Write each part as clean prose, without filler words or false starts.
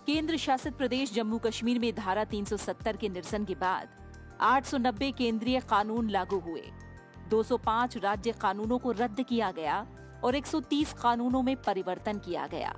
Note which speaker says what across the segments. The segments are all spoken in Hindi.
Speaker 1: केंद्र शासित प्रदेश जम्मू कश्मीर में धारा 370 के निरसन के बाद 890 केंद्रीय कानून लागू हुए, 205 राज्य कानूनों को रद्द किया गया और 130 कानूनों में परिवर्तन किया गया।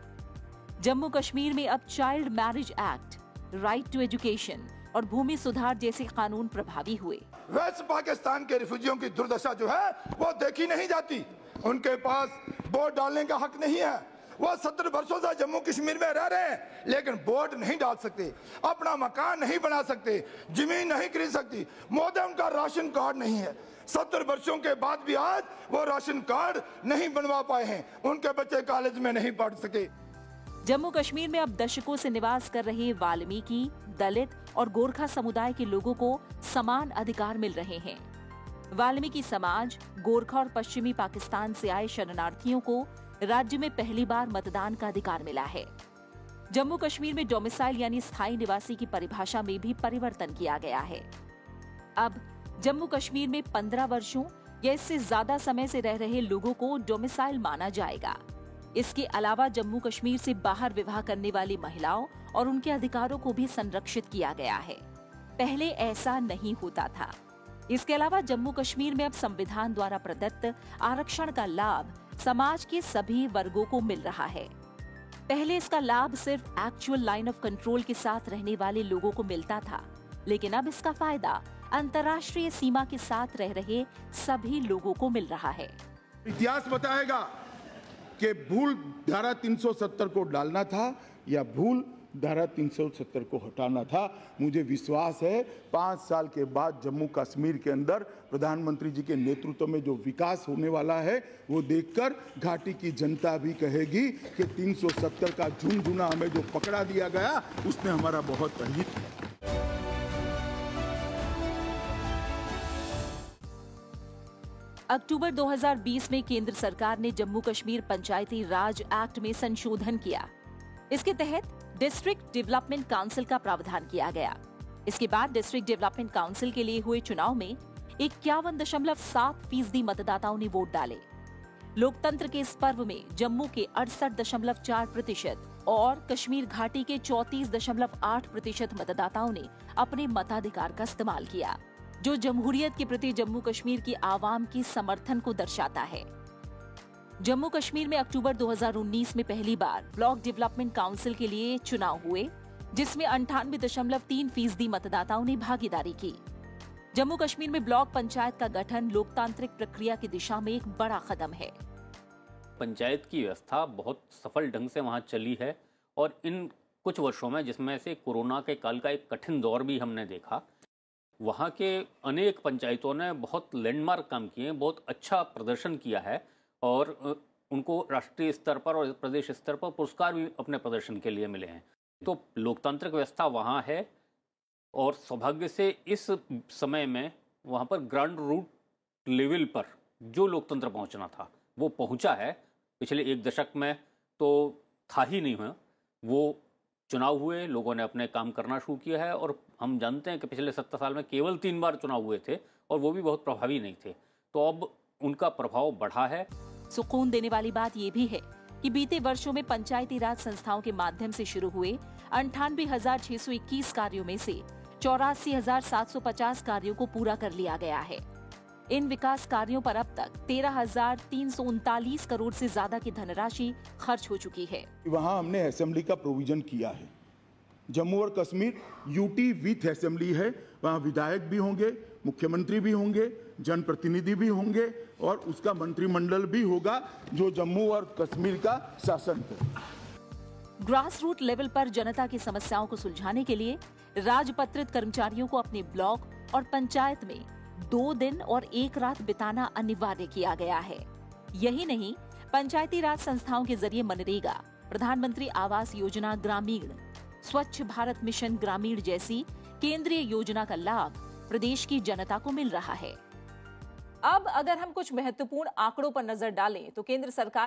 Speaker 1: जम्मू कश्मीर में अब child marriage act, right to education और भूमि सुधार जैसे कानून प्रभावी हुए।
Speaker 2: वेस्ट पाकिस्तान के रिफ्यूजियों की दुर्दशा जो है वो देखी नहीं जाती। उनके पास वोट डालने का हक नहीं है। वो 70 वर्षों से जम्मू कश्मीर में रह रहे हैं, लेकिन वोट नहीं डाल सकते, अपना मकान नहीं बना सकते, जमीन नहीं खरीद सकती। मोदी उनका राशन कार्ड नहीं है। 70 वर्षों के बाद भी आज वो राशन कार्ड नहीं बनवा पाए हैं। उनके बच्चे कॉलेज में नहीं पढ़ सके।
Speaker 1: जम्मू कश्मीर में अब दशकों से निवास कर रहे वाल्मीकि, दलित और गोरखा समुदाय के लोगों को समान अधिकार मिल रहे हैं। वाल्मीकि समाज, गोरखा और पश्चिमी पाकिस्तान से आए शरणार्थियों को राज्य में पहली बार मतदान का अधिकार मिला है। जम्मू कश्मीर में डोमिसाइल यानी स्थायी निवासी की परिभाषा में भी परिवर्तन किया गया है। अब जम्मू कश्मीर में 15 वर्षों या इससे ज्यादा समय से रह रहे लोगों को डोमिसाइल माना जाएगा। इसके अलावा जम्मू कश्मीर से बाहर विवाह करने वाली महिलाओं और उनके अधिकारों को भी संरक्षित किया गया है। पहले ऐसा नहीं होता था। इसके अलावा जम्मू कश्मीर में अब संविधान द्वारा प्रदत्त आरक्षण का लाभ समाज के सभी वर्गों को मिल रहा है। पहले इसका लाभ सिर्फ एक्चुअल लाइन ऑफ कंट्रोल के साथ रहने वाले लोगों को मिलता था, लेकिन अब इसका फायदा अंतर्राष्ट्रीय सीमा के साथ रह रहे सभी लोगों को मिल रहा है।
Speaker 2: इतिहास बताएगा कि भूल धारा 370 को डालना था या भूल धारा 370 को हटाना था। मुझे विश्वास है 5 साल के बाद जम्मू कश्मीर के अंदर प्रधानमंत्री जी के नेतृत्व में जो विकास होने वाला है वो देखकर घाटी की जनता भी कहेगी कि 370 का झुनझुना हमें जो पकड़ा दिया गया उसने हमारा बहुत अहित किया।
Speaker 1: अक्टूबर 2020 में केंद्र सरकार ने जम्मू कश्मीर पंचायती राज एक्ट में संशोधन किया। इसके तहत डिस्ट्रिक्ट डेवलपमेंट काउंसिल का प्रावधान किया गया। इसके बाद डिस्ट्रिक्ट डेवलपमेंट काउंसिल के लिए हुए चुनाव में 51.7% मतदाताओं ने वोट डाले। लोकतंत्र के इस पर्व में जम्मू के 68.4% और कश्मीर घाटी के 34.8% मतदाताओं ने अपने मताधिकार का इस्तेमाल किया, जो जमहूरियत के प्रति जम्मू कश्मीर की आवाम की समर्थन को दर्शाता है। जम्मू कश्मीर में अक्टूबर 2019 में पहली बार ब्लॉक डेवलपमेंट काउंसिल के लिए चुनाव हुए, जिसमें 98.3% मतदाताओं ने भागीदारी की। जम्मू कश्मीर में ब्लॉक पंचायत का गठन लोकतांत्रिक प्रक्रिया की दिशा में एक बड़ा कदम है।
Speaker 3: पंचायत की व्यवस्था बहुत सफल ढंग से वहां चली है और इन कुछ वर्षों में, जिसमें से कोरोना के काल का एक कठिन दौर भी हमने देखा, वहाँ के अनेक पंचायतों ने बहुत लैंडमार्क काम किए, बहुत अच्छा प्रदर्शन किया है और उनको राष्ट्रीय स्तर पर और प्रदेश स्तर पर पुरस्कार भी अपने प्रदर्शन के लिए मिले हैं। तो लोकतांत्रिक व्यवस्था वहाँ है और सौभाग्य से इस समय में वहाँ पर ग्राउंड रूट लेवल पर जो लोकतंत्र पहुँचना था वो पहुँचा है। पिछले 1 दशक में तो था ही नहीं हुआ। वो चुनाव हुए, लोगों ने अपने काम करना शुरू किया है और हम जानते हैं कि पिछले 70 साल में केवल 3 बार चुनाव हुए थे और वो भी बहुत प्रभावी नहीं थे। तो अब उनका प्रभाव बढ़ा है।
Speaker 1: सुकून देने वाली बात ये भी है कि बीते वर्षों में पंचायती राज संस्थाओं के माध्यम से शुरू हुए 98,621 कार्यों में से 84,750 कार्यों को पूरा कर लिया गया है। इन विकास कार्यों पर अब तक 13,339 करोड़ से ज्यादा की धनराशि खर्च हो चुकी है।
Speaker 2: वहाँ हमने असेंबली का प्रोविजन किया है। जम्मू और कश्मीर यूटी विथ असेंबली है। वहाँ विधायक भी होंगे, मुख्यमंत्री भी होंगे, जनप्रतिनिधि भी होंगे और उसका मंत्रिमंडल भी होगा जो जम्मू और कश्मीर का शासन है।
Speaker 1: ग्रास रूट लेवल पर जनता की समस्याओं को सुलझाने के लिए राजपत्रित कर्मचारियों को अपने ब्लॉक और पंचायत में 2 दिन और 1 रात बिताना अनिवार्य किया गया है। यही नहीं, पंचायती राज संस्थाओं के जरिए मनरेगा, प्रधानमंत्री आवास योजना ग्रामीण, स्वच्छ भारत मिशन ग्रामीण जैसी केंद्रीय योजना का लाभ प्रदेश की जनता को मिल रहा है। अब अगर हम कुछ महत्वपूर्ण आंकड़ों पर नजर डालें तो केंद्र सरकार